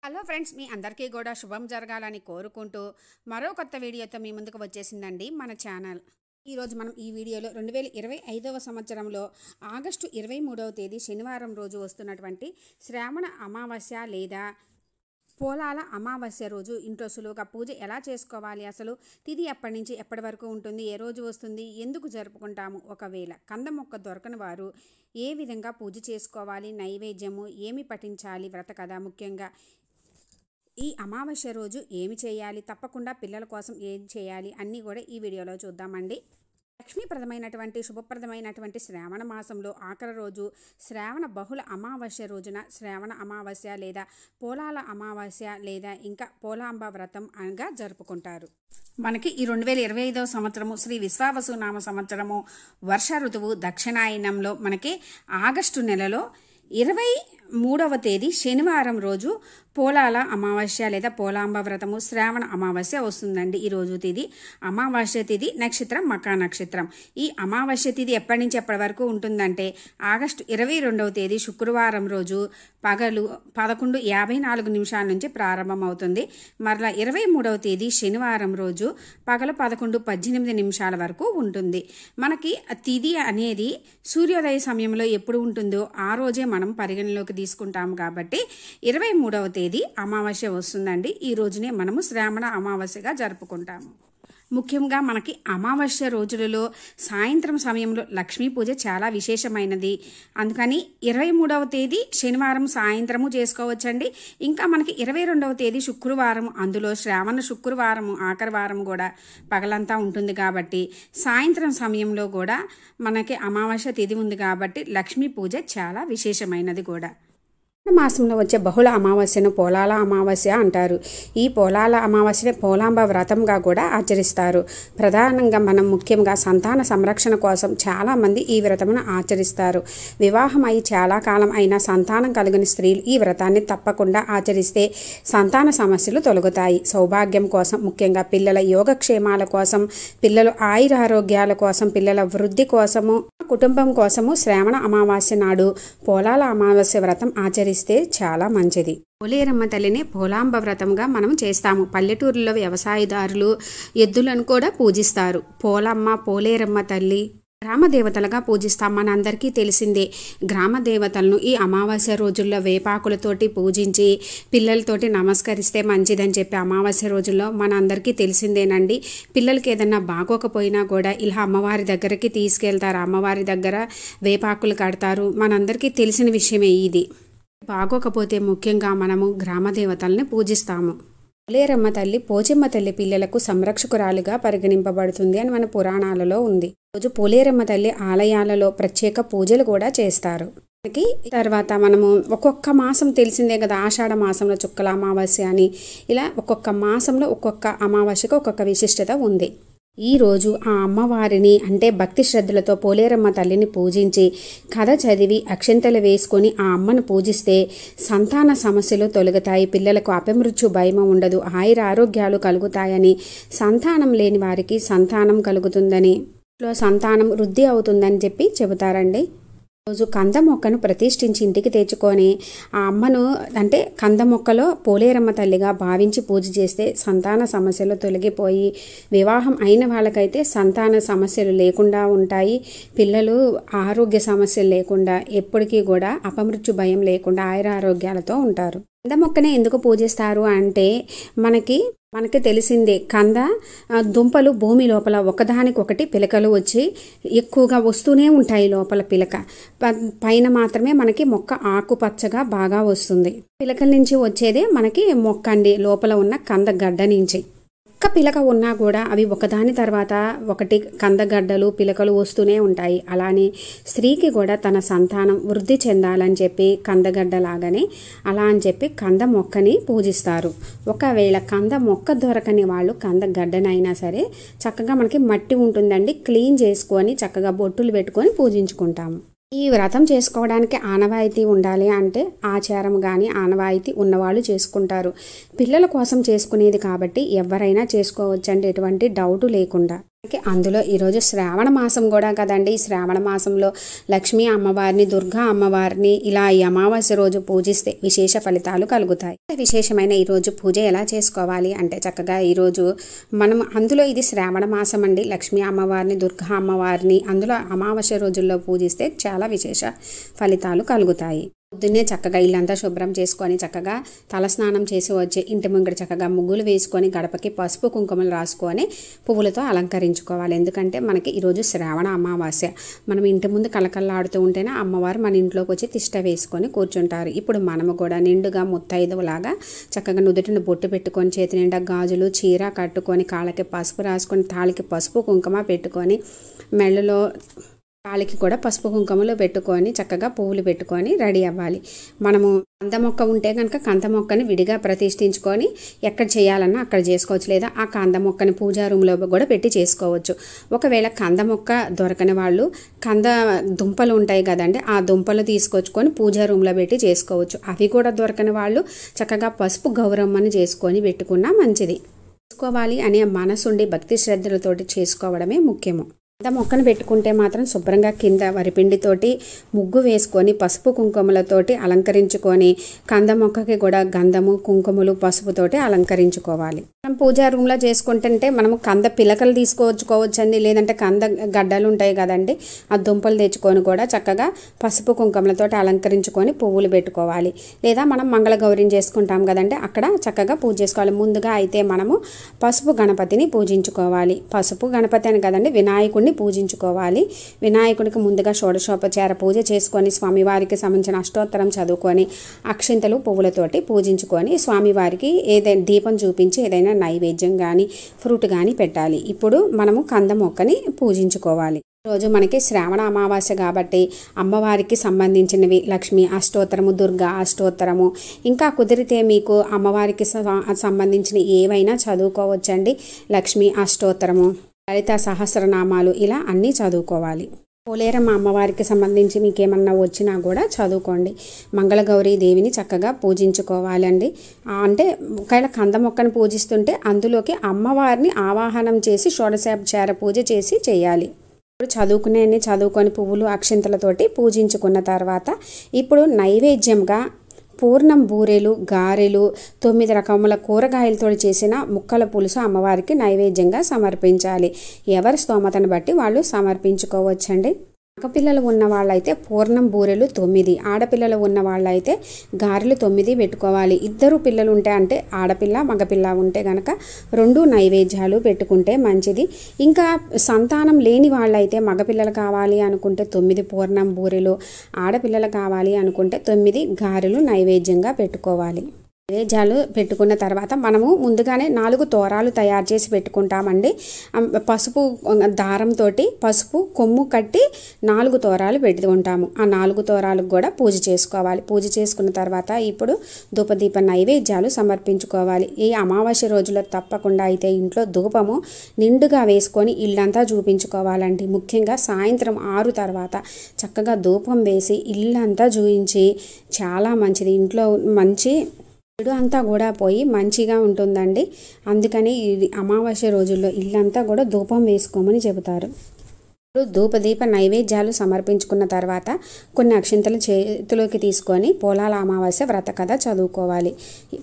Hello friends, మీ అందరికీ కూడా శుభం జరగాలని కోరుకుంటూ మరో కొత్త వీడియోతో మీ ముందుకు వచ్చేసిందండి మన ఛానల్. ఈరోజు మనం ఈ వీడియోలో 2025వ సంవత్సరంలో ఆగస్టు 23వ తేదీ శనివారం రోజు వస్తున్నటువంటి శ్రావణ అమావాస్య లేదా పోలాల అమావాస్య రోజు ఇంట్లో సులువుగా పూజ ఎలా చేసుకోవాలి, అసలు తిథి ఎప్పటి నుంచి ఎప్పటి వరకు ఉంటుంది, ఏ రోజు వస్తుంది, ఎందుకు జరుపుకుంటాము, ఒకవేళ కంద మొక్క దొరకని వారు ఏ విధంగా పూజ చేసుకోవాలి, నైవేద్యము ఏమి పఠించాలి, వ్రత కథ, ముఖ్యంగా ఈ అమావాస్య రోజు ఏమి చేయాలి, తప్పకుండా పిల్లల కోసం ఏం చేయాలి అన్నీ కూడా ఈ వీడియోలో చూద్దామండి. లక్ష్మీప్రదమైనటువంటి శుభప్రదమైనటువంటి శ్రావణ మాసంలో ఆఖరి రోజు శ్రావణ బహుళ అమావాస్య రోజున శ్రావణ అమావాస్య లేదా పోలాల అమావాస్య లేదా ఇంకా పోలాంబ వ్రతం అనగా జరుపుకుంటారు. మనకి ఈ 2025వ సంవత్సరము శ్రీ విశ్వావసు నామ సంవత్సరము వర్ష ఋతువు దక్షిణాయనంలో మనకి ఆగస్టు నెలలో 23వ తేదీ శనివారం రోజు పోలాల అమావాస్య లేదా పోలాంబ వ్రతము శ్రావణ అమావాస్య వస్తుందండి. ఈ రోజు తిథి అమావాస్య తిథి, నక్షత్రం మకా నక్షత్రం. ఈ అమావాస్య తిథి ఎప్పటి నుంచి ఎప్పటి వరకు ఉంటుందంటే ఆగస్టు 22వ తేదీ శుక్రవారం రోజు పగలు 11:54 నుంచి ప్రారంభమవుతుంది. మరలా 23వ తేదీ శనివారం రోజు పగలు 11:18 వరకు ఉంటుంది. మనకి తిథి అనేది సూర్యోదయ సమయంలో ఎప్పుడు ఉంటుందో ఆ రోజే మనం పరిగణలోకి తీసుకుంటాము కాబట్టి 23వ తేదీ అమావాస్య వస్తుందండి. ఈ రోజునే మనము శ్రావణ అమావాస్యగా జరుపుకుంటాము. ముఖ్యంగా మనకి అమావాస్య రోజులలో సాయంత్రం సమయంలో లక్ష్మీ పూజ చాలా విశేషమైనది. అందుకని 23వ తేదీ శనివారం సాయంత్రము చేసుకోవచ్చండి. ఇంకా మనకి 22వ తేదీ శుక్రవారం, అందులో శ్రావణ శుక్రవారం ఆఖరి వారం కూడా పగలంతా ఉంటుంది కాబట్టి సాయంత్రం సమయంలో కూడా మనకి అమావాస్య తిథి ఉంది కాబట్టి లక్ష్మీ పూజ చాలా విశేషమైనది కూడా. మాసంలో వచ్చే బహుళ అమావాస్యను పోలాల అమావాస్య అంటారు. ఈ పోలాల అమావాస్యని పోలాంబ వ్రతంగా కూడా ఆచరిస్తారు. ప్రధానంగా మనం ముఖ్యంగా సంతాన సంరక్షణ కోసం చాలామంది ఈ వ్రతమును ఆచరిస్తారు. వివాహం అయి చాలా కాలం అయినా సంతానం కలిగిన స్త్రీలు ఈ వ్రతాన్ని తప్పకుండా ఆచరిస్తే సంతాన సమస్యలు తొలగుతాయి. సౌభాగ్యం కోసం, ముఖ్యంగా పిల్లల యోగక్షేమాల కోసం, పిల్లల ఆయురారోగ్యాల కోసం, పిల్లల వృద్ధి కోసము, కుటుంబం కోసము శ్రావణ అమావాస్య నాడు పోలాల అమావాస్య వ్రతం ఆచరిస్తే చాలా మంచిది. పోలేరమ్మ తల్లిని పోలాంబ వ్రతంగా మనం చేస్తాము. పల్లెటూరులో వ్యవసాయదారులు ఎద్దులను కూడా పూజిస్తారు. పోలమ్మ, పోలేరమ్మ తల్లి గ్రామ దేవతలుగా పూజిస్తాం. మనందరికీ తెలిసిందే. గ్రామ దేవతలను ఈ అమావాస్య రోజుల్లో వేపాకులతోటి పూజించి పిల్లలతోటి నమస్కరిస్తే మంచిదని చెప్పి అమావాస్య రోజుల్లో మనందరికీ తెలిసిందేనండి. పిల్లలకి ఏదన్నా బాగోకపోయినా కూడా ఇలా అమ్మవారి దగ్గరికి తీసుకెళ్తారు. అమ్మవారి దగ్గర వేపాకులు కడతారు. మనందరికీ తెలిసిన విషయమే ఇది. బాగోకపోతే ముఖ్యంగా మనము గ్రామ దేవతల్ని పూజిస్తాము. పోలేరమ్మ తల్లి, పోచమ్మ తల్లి పిల్లలకు సంరక్షకురాలుగా పరిగణింపబడుతుంది అని మన పురాణాలలో ఉంది. రోజు పోలేరమ్మ తల్లి ఆలయాలలో ప్రత్యేక పూజలు కూడా చేస్తారు. తర్వాత మనము ఒక్కొక్క మాసం తెలిసిందే కదా, ఆషాఢ మాసంలో చుక్కల అమావాస్య అని, ఇలా ఒక్కొక్క మాసంలో ఒక్కొక్క అమావాస్యకు ఒక్కొక్క విశిష్టత ఉంది. ఈ రోజు ఆ అమ్మవారిని అంటే భక్తి శ్రద్ధలతో పోలేరమ్మ తల్లిని పూజించి కథ చదివి అక్షంతలు వేసుకొని ఆ అమ్మను పూజిస్తే సంతాన సమస్యలు తొలగుతాయి. పిల్లలకు అపమృత్యు భయం ఉండదు, ఆయుర ఆరోగ్యాలు కలుగుతాయని, సంతానం లేని వారికి సంతానం కలుగుతుందని, సంతానం వృద్ధి అవుతుందని చెప్పి చెబుతారండి. రోజు కంద మొక్కను ప్రతిష్ఠించి ఇంటికి తెచ్చుకొని ఆ అమ్మను అంటే కంద మొక్కలో పోలేరమ్మ తల్లిగా భావించి పూజ చేస్తే సంతాన సమస్యలు తొలగిపోయి వివాహం అయిన వాళ్ళకైతే సంతాన సమస్యలు లేకుండా ఉంటాయి. పిల్లలు ఆరోగ్య సమస్యలు లేకుండా ఎప్పటికీ కూడా అపమృత్యు భయం లేకుండా ఆయురారోగ్యాలతో ఉంటారు. కంద మొక్కనే ఎందుకు పూజిస్తారు అంటే మనకి తెలిసిందే, కంద దుంపలు భూమి లోపల ఒకదానికొకటి పిలకలు వచ్చి ఎక్కువగా వస్తూనే ఉంటాయి. లోపల పిలక పైన మాత్రమే మనకి మొక్క ఆకుపచ్చగా బాగా వస్తుంది. పిలకల నుంచి వచ్చేదే మనకి మొక్క అండి, లోపల ఉన్న కంద గడ్డ నుంచి. ఒక్క పిలక ఉన్నా కూడా అవి ఒకదాని తర్వాత ఒకటి కందగడ్డలు పిలకలు వస్తూనే ఉంటాయి. అలానే స్త్రీకి కూడా తన సంతానం వృద్ధి చెందాలని చెప్పి కందగడ్డలాగానే అలా అని చెప్పి కంద మొక్కని పూజిస్తారు. ఒకవేళ కంద మొక్క దొరకని వాళ్ళు కందగడ్డనైనా సరే చక్కగా మనకి మట్టి ఉంటుందండి, క్లీన్ చేసుకొని చక్కగా బొట్టులు పెట్టుకొని పూజించుకుంటాము. ఈ వ్రతం చేసుకోవడానికి ఆనవాయితీ ఉండాలి అంటే ఆచారం కానీ ఆనవాయితీ ఉన్నవాళ్ళు చేసుకుంటారు. పిల్లల కోసం చేసుకునేది కాబట్టి ఎవరైనా చేసుకోవచ్చండి, ఎటువంటి డౌట్ లేకుండా. అందులో ఈరోజు శ్రావణ మాసం కూడా కదండి. ఈ శ్రావణ మాసంలో లక్ష్మీ అమ్మవారిని, దుర్గా అమ్మవారిని ఇలా ఈ అమావాస్య రోజు పూజిస్తే విశేష ఫలితాలు కలుగుతాయి. విశేషమైన ఈరోజు పూజ ఎలా చేసుకోవాలి అంటే చక్కగా ఈరోజు మనం అందులో ఇది శ్రావణ మాసం అండి. లక్ష్మీ అమ్మవారిని, దుర్గా అమ్మవారిని అందులో అమావాస్య రోజుల్లో పూజిస్తే చాలా విశేష ఫలితాలు కలుగుతాయి. పొద్దున్నే చక్కగా ఇల్లంతా శుభ్రం చేసుకొని చక్కగా తలస్నానం చేసి వచ్చి ఇంటి ముంగడ చక్కగా ముగ్గులు వేసుకొని గడపకి పసుపు కుంకుమలు రాసుకొని పువ్వులతో అలంకరించుకోవాలి. ఎందుకంటే మనకి ఈరోజు శ్రావణ అమావాస్య. మనం ఇంటి ముందు కలకల్లాడుతూ ఉంటేనే అమ్మవారు మన ఇంట్లోకి వచ్చి తిష్ట వేసుకొని కూర్చుంటారు. ఇప్పుడు మనము కూడా నిండుగా ముత్తైదులాగా చక్కగా నుదుటిని బొట్టు పెట్టుకొని చేతి నిండా గాజులు చీర కట్టుకొని కాళ్ళకి పసుపు రాసుకొని తాళికి పసుపు కుంకుమ పెట్టుకొని మెళ్ళలో కాలికి కూడా పసుపు కుంకుమలు పెట్టుకొని చక్కగా పువ్వులు పెట్టుకొని రెడీ అవ్వాలి. మనము కంద మొక్క ఉంటే కనుక కంద మొక్కని విడిగా ప్రతిష్ఠించుకొని ఎక్కడ చేయాలన్నా అక్కడ చేసుకోవచ్చు. లేదా ఆ కంద మొక్కని పూజా రూమ్లో కూడా పెట్టి చేసుకోవచ్చు. ఒకవేళ కంద మొక్క దొరకని వాళ్ళు కంద దుంపలు ఉంటాయి కదండి, ఆ దుంపలు తీసుకొచ్చుకొని పూజా రూమ్లో పెట్టి చేసుకోవచ్చు. అవి కూడా దొరకని వాళ్ళు చక్కగా పసుపు గౌరమ్మని చేసుకొని పెట్టుకున్నా మంచిది. చేసుకోవాలి అనే మనసుండి భక్తి శ్రద్ధలతోటి చేసుకోవడమే ముఖ్యము. కంద మొక్కను పెట్టుకుంటే మాత్రం శుభ్రంగా కింద వరిపిండితోటి ముగ్గు వేసుకొని పసుపు కుంకుమలతోటి అలంకరించుకొని కంద మొక్కకి కూడా గంధము కుంకుమలు పసుపుతోటి అలంకరించుకోవాలి. మనం పూజా రూమ్లో చేసుకుంటుంటే మనము కంద పిలకలు తీసుకోవచ్చుకోవచ్చండి. లేదంటే కంద గడ్డలు ఉంటాయి కదండి, ఆ దుంపలు తెచ్చుకొని కూడా చక్కగా పసుపు కుంకుమలతోటి అలంకరించుకొని పువ్వులు పెట్టుకోవాలి. లేదా మనం మంగళగౌరిని చేసుకుంటాం కదండి, అక్కడ చక్కగా పూజ చేసుకోవాలి. ముందుగా అయితే మనము పసుపు గణపతిని పూజించుకోవాలి. పసుపు గణపతి అని కదండి, వినాయకుడిని పూజించుకోవాలి. వినాయకుడికి ముందుగా షోడశోపచార పూజ చేసుకొని స్వామివారికి సంబంధించిన అష్టోత్తరం చదువుకొని అక్షింతలు పువ్వులతోటి పూజించుకొని స్వామివారికి ఏదైనా దీపం చూపించి ఏదైనా నైవేద్యం కానీ ఫ్రూట్ కానీ పెట్టాలి. ఇప్పుడు మనము కంద మొక్కని పూజించుకోవాలి. రోజు మనకి శ్రావణ అమావాస్య కాబట్టి అమ్మవారికి సంబంధించినవి లక్ష్మీ అష్టోత్తరము, దుర్గా అష్టోత్తరము, ఇంకా కుదిరితే మీకు అమ్మవారికి సంబంధించిన ఏవైనా చదువుకోవచ్చండి. లక్ష్మీ అష్టోత్తరము, లలిత సహస్రనామాలు ఇలా అన్నీ చదువుకోవాలి. పోలేరమ్మ అమ్మవారికి సంబంధించి మీకు ఏమన్నా వచ్చినా కూడా చదువుకోండి. మంగళగౌరీ దేవిని చక్కగా పూజించుకోవాలండి. అంటే ఒకవేళ కంద మొక్కను పూజిస్తుంటే అందులోకి అమ్మవారిని ఆవాహనం చేసి షోడశోపచార పూజ చేసి చేయాలి. ఇప్పుడు చదువుకొని పువ్వులు అక్షింతలతోటి పూజించుకున్న తర్వాత ఇప్పుడు నైవేద్యంగా పూర్ణం బూరెలు, గారెలు, 9 రకముల కూరగాయలతో చేసిన ముక్కల పులుసు అమ్మవారికి నైవేద్యంగా సమర్పించాలి. ఎవరి స్తోమతను బట్టి వాళ్ళు సమర్పించుకోవచ్చండి. మగపిల్లలు ఉన్న వాళ్ళైతే పూర్ణం బూరెలు 9, ఆడపిల్లలు ఉన్న వాళ్ళైతే గారెలు 9 పెట్టుకోవాలి. ఇద్దరు పిల్లలు ఉంటే అంటే ఆడపిల్ల మగపిల్ల ఉంటే కనుక 2 నైవేద్యాలు పెట్టుకుంటే మంచిది. ఇంకా సంతానం లేని వాళ్ళైతే మగపిల్లలు కావాలి అనుకుంటే 9 పూర్ణం బూరెలు, ఆడపిల్లలు కావాలి అనుకుంటే 9 గారెలు నైవేద్యంగా పెట్టుకోవాలి. నైవేద్యాలు పెట్టుకున్న తర్వాత మనము ముందుగానే 4 తోరాలు తయారు చేసి పెట్టుకుంటామండి. పసుపు దారంతో పసుపు కొమ్ము కట్టి 4 తోరాలు పెట్టుకుంటాము. ఆ 4 తోరాలకు కూడా పూజ చేసుకోవాలి. పూజ చేసుకున్న తర్వాత ఇప్పుడు ధూపదీప నైవేద్యాలు సమర్పించుకోవాలి. ఈ అమావాస్య రోజులో తప్పకుండా అయితే ఇంట్లో ధూపము నిండుగా వేసుకొని ఇల్లంతా చూపించుకోవాలండి. ముఖ్యంగా సాయంత్రం 6 తర్వాత చక్కగా ధూపం వేసి ఇల్లంతా చూయించి చాలా మంచిది. ఇంట్లో మంచి చెడు అంతా కూడా పోయి మంచిగా ఉంటుందండి. అందుకని ఈ అమావాస్య రోజుల్లో ఇల్లంతా కూడా ధూపం వేసుకోమని చెబుతారు. ధూపదీప నైవేద్యాలు సమర్పించుకున్న తర్వాత కొన్ని అక్షింతలు చేతిలోకి తీసుకొని పోలాల అమావాస్య వ్రత కథ చదువుకోవాలి.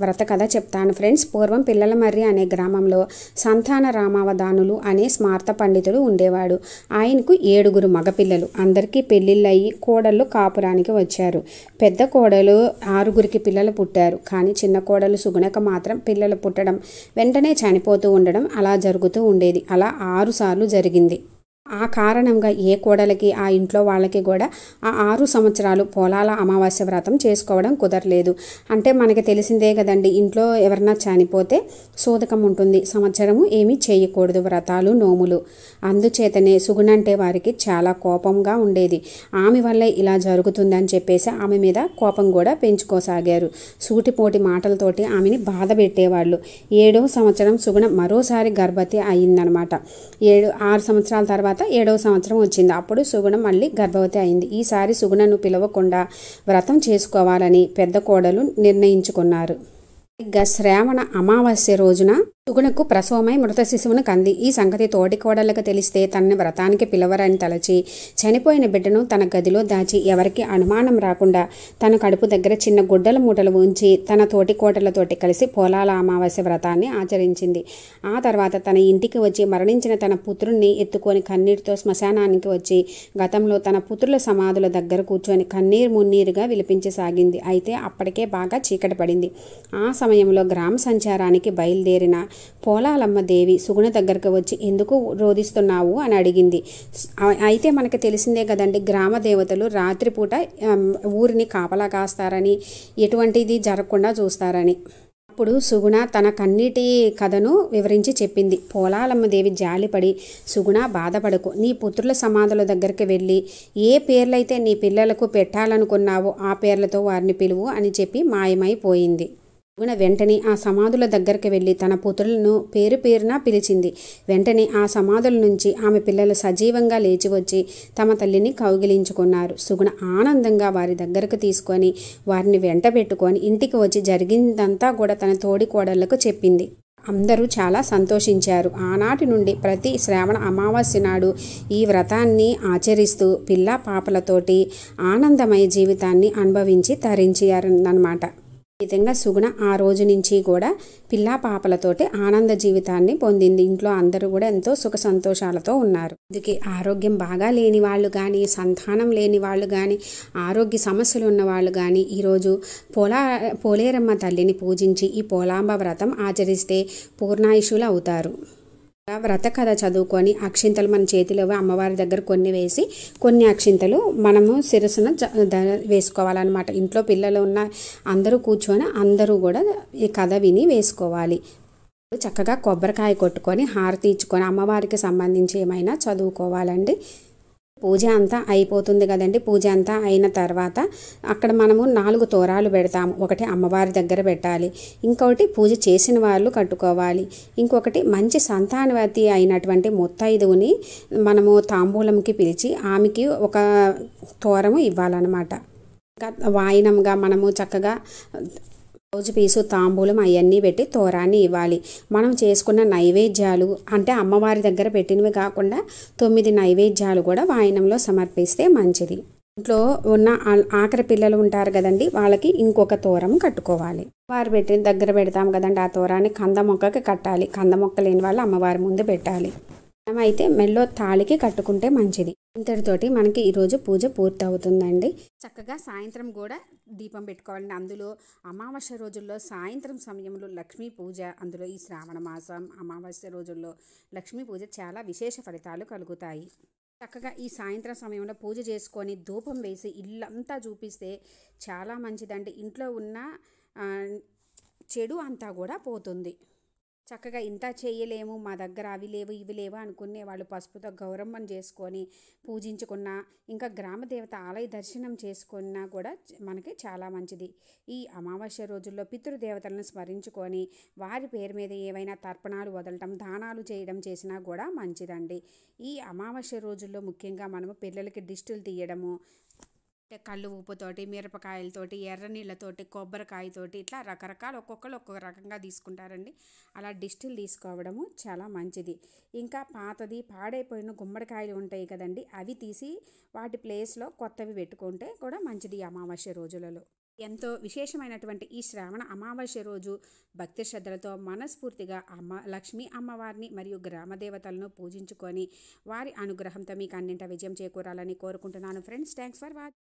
వ్రత కథ చెప్తాను ఫ్రెండ్స్. పూర్వం పిల్లలమర్రి అనే గ్రామంలో సంతాన రామావధానులు అనే స్మార్త పండితుడు ఉండేవాడు. ఆయనకు 7 మగపిల్లలు. అందరికీ పెళ్ళిళ్ళయి కోడళ్ళు కాపురానికి వచ్చారు. పెద్ద కోడలు 6 పిల్లలు పుట్టారు. కానీ చిన్న కోడలు సుగుణక మాత్రం పిల్లలు పుట్టడం వెంటనే చనిపోతూ ఉండడం అలా జరుగుతూ ఉండేది. అలా 6 సార్లు జరిగింది. ఆ కారణంగా ఏ కోడలికి ఆ ఇంట్లో వాళ్ళకి కూడా ఆ 6 సంవత్సరాలు పోలాల అమావాస్య వ్రతం చేసుకోవడం కుదరలేదు. అంటే మనకి తెలిసిందే కదండి, ఇంట్లో ఎవరన్నా చనిపోతే సోదకం ఉంటుంది, సంవత్సరము ఏమీ చేయకూడదు, వ్రతాలు నోములు. అందుచేతనే సుగుణంటే వారికి చాలా కోపంగా ఉండేది. ఆమె వల్లే ఇలా జరుగుతుందని చెప్పేసి ఆమె మీద కోపం కూడా పెంచుకోసాగారు. సూటిపోటి మాటలతోటి ఆమెని బాధ పెట్టేవాళ్ళు. 7వ సంవత్సరం సుగుణ మరోసారి గర్భవతి అయిందనమాట. 6 సంవత్సరాల తర్వాత 7వ సంవత్సరం వచ్చింది. అప్పుడు సుగుణ మళ్ళీ గర్భవతి అయింది. ఈసారి సుగుణను పిలవకుండా వ్రతం చేసుకోవాలని పెద్ద కోడలు నిర్ణయించుకున్నారు. ఇక శ్రావణ అమావాస్య రోజున సుగుణకు ప్రసవమై మృత శిశువును కంది. ఈ సంగతి తోటి కోడళ్ళకు తెలిస్తే తనని వ్రతానికి పిలవరని తలచి చనిపోయిన బిడ్డను తన గదిలో దాచి ఎవరికి అనుమానం రాకుండా తన కడుపు దగ్గర చిన్న గుడ్డల మూటలు ఉంచి తన తోటి కోడళ్లతోటి కలిసి పోలాల అమావాస్య వ్రతాన్ని ఆచరించింది. ఆ తర్వాత తన ఇంటికి వచ్చి మరణించిన తన పుత్రుణ్ణి ఎత్తుకొని కన్నీటితో శ్మశానానికి వచ్చి గతంలో తన పుత్రుల సమాధుల దగ్గర కూర్చొని కన్నీరు మున్నీరుగా విలిపించసాగింది. అయితే అప్పటికే బాగా చీకటి పడింది. ఆ సమయంలో గ్రామ సంచారానికి బయలుదేరిన పోలాలమ్మ దేవి సుగుణ దగ్గరకు వచ్చి ఎందుకు రోధిస్తున్నావు అని అడిగింది. అయితే మనకు తెలిసిందే కదండి, గ్రామ దేవతలు రాత్రిపూట ఊరిని కాపలా కాస్తారని, ఎటువంటిది జరగకుండా చూస్తారని. అప్పుడు సుగుణ తన కన్నీటి కథను వివరించి చెప్పింది. పోలాలమ్మ దేవి జాలిపడి, సుగుణ బాధపడకు, నీ పుత్రుల సమాధుల దగ్గరికి వెళ్ళి ఏ పేర్లైతే నీ పిల్లలకు పెట్టాలనుకున్నావో ఆ పేర్లతో వారిని పిలువు అని చెప్పి మాయమైపోయింది. సుగుణ వెంటనే ఆ సమాధుల దగ్గరికి వెళ్ళి తన పుత్రులను పేరు పేరున పిలిచింది. వెంటనే ఆ సమాధుల నుంచి ఆమె పిల్లలు సజీవంగా లేచి వచ్చి తమ తల్లిని కౌగిలించుకున్నారు. సుగుణ ఆనందంగా వారి దగ్గరకు తీసుకొని వారిని వెంట పెట్టుకొని ఇంటికి వచ్చి జరిగిందంతా కూడా తన తోడి కోడళ్లకు చెప్పింది. అందరూ చాలా సంతోషించారు. ఆనాటి నుండి ప్రతి శ్రావణ అమావాస్య నాడు ఈ వ్రతాన్ని ఆచరిస్తూ పిల్ల పాపలతోటి ఆనందమయ జీవితాన్ని అనుభవించి తరించారన్నమాట. ఈ విధంగా సుగుణ ఆ రోజు నుంచి కూడా పిల్లా పాపలతోటి ఆనంద జీవితాన్ని పొందింది. ఇంట్లో అందరూ కూడా ఎంతో సుఖ సంతోషాలతో ఉన్నారు. అందుకే ఆరోగ్యం బాగా లేని వాళ్ళు కానీ, సంతానం లేని వాళ్ళు కానీ, ఆరోగ్య సమస్యలు ఉన్న వాళ్ళు కానీ ఈరోజు పోలేరమ్మ తల్లిని పూజించి ఈ పోలాంబ వ్రతం ఆచరిస్తే పూర్ణాయుషులు అవుతారు. వ్రత కథ చదువుకొని అక్షింతలు మన చేతిలో అమ్మవారి దగ్గర కొన్ని వేసి కొన్ని అక్షింతలు మనము శిరస్సున వేసుకోవాలన్నమాట. ఇంట్లో పిల్లలు ఉన్న అందరూ కూర్చొని అందరూ కూడా ఈ కథ విని వేసుకోవాలి. చక్కగా కొబ్బరికాయ కొట్టుకొని హారతి ఇచ్చుకొని అమ్మవారికి సంబంధించి ఏమైనా చదువుకోవాలండి. పూజ అంతా అయిపోతుంది కదండి. పూజ అంతా అయిన తర్వాత అక్కడ మనము 4 తోరాలు పెడతాము. ఒకటి అమ్మవారి దగ్గర పెట్టాలి, ఇంకొకటి పూజ చేసిన వాళ్ళు కట్టుకోవాలి, ఇంకొకటి మంచి సంతానవతి అయినటువంటి ముత్తైదువుని మనము తాంబూలంకి పిలిచి ఆమెకి ఒక తోరము ఇవ్వాలన్నమాట. ఇంకా వాయినంగా మనము చక్కగా రోజు పీసు తాంబూలం అవన్నీ పెట్టి తోరాన్ని ఇవ్వాలి. మనం చేసుకున్న నైవేద్యాలు అంటే అమ్మవారి దగ్గర పెట్టినవి కాకుండా 9 నైవేద్యాలు కూడా వాయినంలో సమర్పిస్తే మంచిది. ఇంట్లో ఉన్న ఆఖరి పిల్లలు ఉంటారు కదండి, వాళ్ళకి ఇంకొక తోరం కట్టుకోవాలి. వారు పెట్టిన దగ్గర పెడతాం కదండి, ఆ తోరాన్ని కంద మొక్కకి కట్టాలి. కంద మొక్క లేని వాళ్ళు అమ్మవారి ముందు పెట్టాలి. అయితే మెల్లో తాళికి కట్టుకుంటే మంచిది. ఇంతటితోటి మనకి ఈరోజు పూజ పూర్తి అవుతుందండి. చక్కగా సాయంత్రం కూడా దీపం పెట్టుకోవాలండి. అందులో అమావాస్య రోజుల్లో సాయంత్రం సమయంలో లక్ష్మీ పూజ, అందులో ఈ శ్రావణ మాసం అమావాస్య రోజుల్లో లక్ష్మీ పూజ చాలా విశేష ఫలితాలు కలుగుతాయి. చక్కగా ఈ సాయంత్రం సమయంలో పూజ చేసుకొని ధూపం వేసి ఇల్లంతా చూపిస్తే చాలా మంచిదండి. ఇంట్లో ఉన్న చెడు అంతా కూడా పోతుంది. చక్కగా ఇంత చేయలేము, మా దగ్గర అవి లేవు ఇవి లేవు అనుకునే వాళ్ళు పసుపుతో గౌరమ్మను చేసుకొని పూజించుకున్నా, ఇంకా గ్రామదేవత ఆలయ దర్శనం చేసుకున్నా కూడా మనకి చాలా మంచిది. ఈ అమావాస్య రోజుల్లో పితృదేవతలను స్మరించుకొని వారి పేరు మీద ఏవైనా తర్పణాలు వదలటం, దానాలు చేయడం చేసినా కూడా మంచిదండి. ఈ అమావాస్య రోజుల్లో ముఖ్యంగా మనము పిల్లలకి దిష్టులు తీయడము, కళ్ళు ఉప్పుతోటి, మిరపకాయలతోటి, ఎర్ర నీళ్ళతోటి, కొబ్బరికాయతోటి ఇట్లా రకరకాల ఒక్కొక్కరు ఒక్కొక్క రకంగా తీసుకుంటారండి. అలా దిష్టిలు తీసుకోవడము చాలా మంచిది. ఇంకా పాతది పాడైపోయిన గుమ్మడికాయలు ఉంటాయి కదండి, అవి తీసి వాటి ప్లేస్లో కొత్తవి పెట్టుకుంటే కూడా మంచిది. అమావాస్య రోజులలో ఎంతో విశేషమైనటువంటి ఈ శ్రావణ అమావాస్య రోజు భక్తి శ్రద్ధలతో మనస్ఫూర్తిగా లక్ష్మీ అమ్మవారిని మరియు గ్రామదేవతలను పూజించుకొని వారి అనుగ్రహంతో మీకు అన్నింట విజయం చేకూరాలని కోరుకుంటున్నాను. Friends, thanks for watching.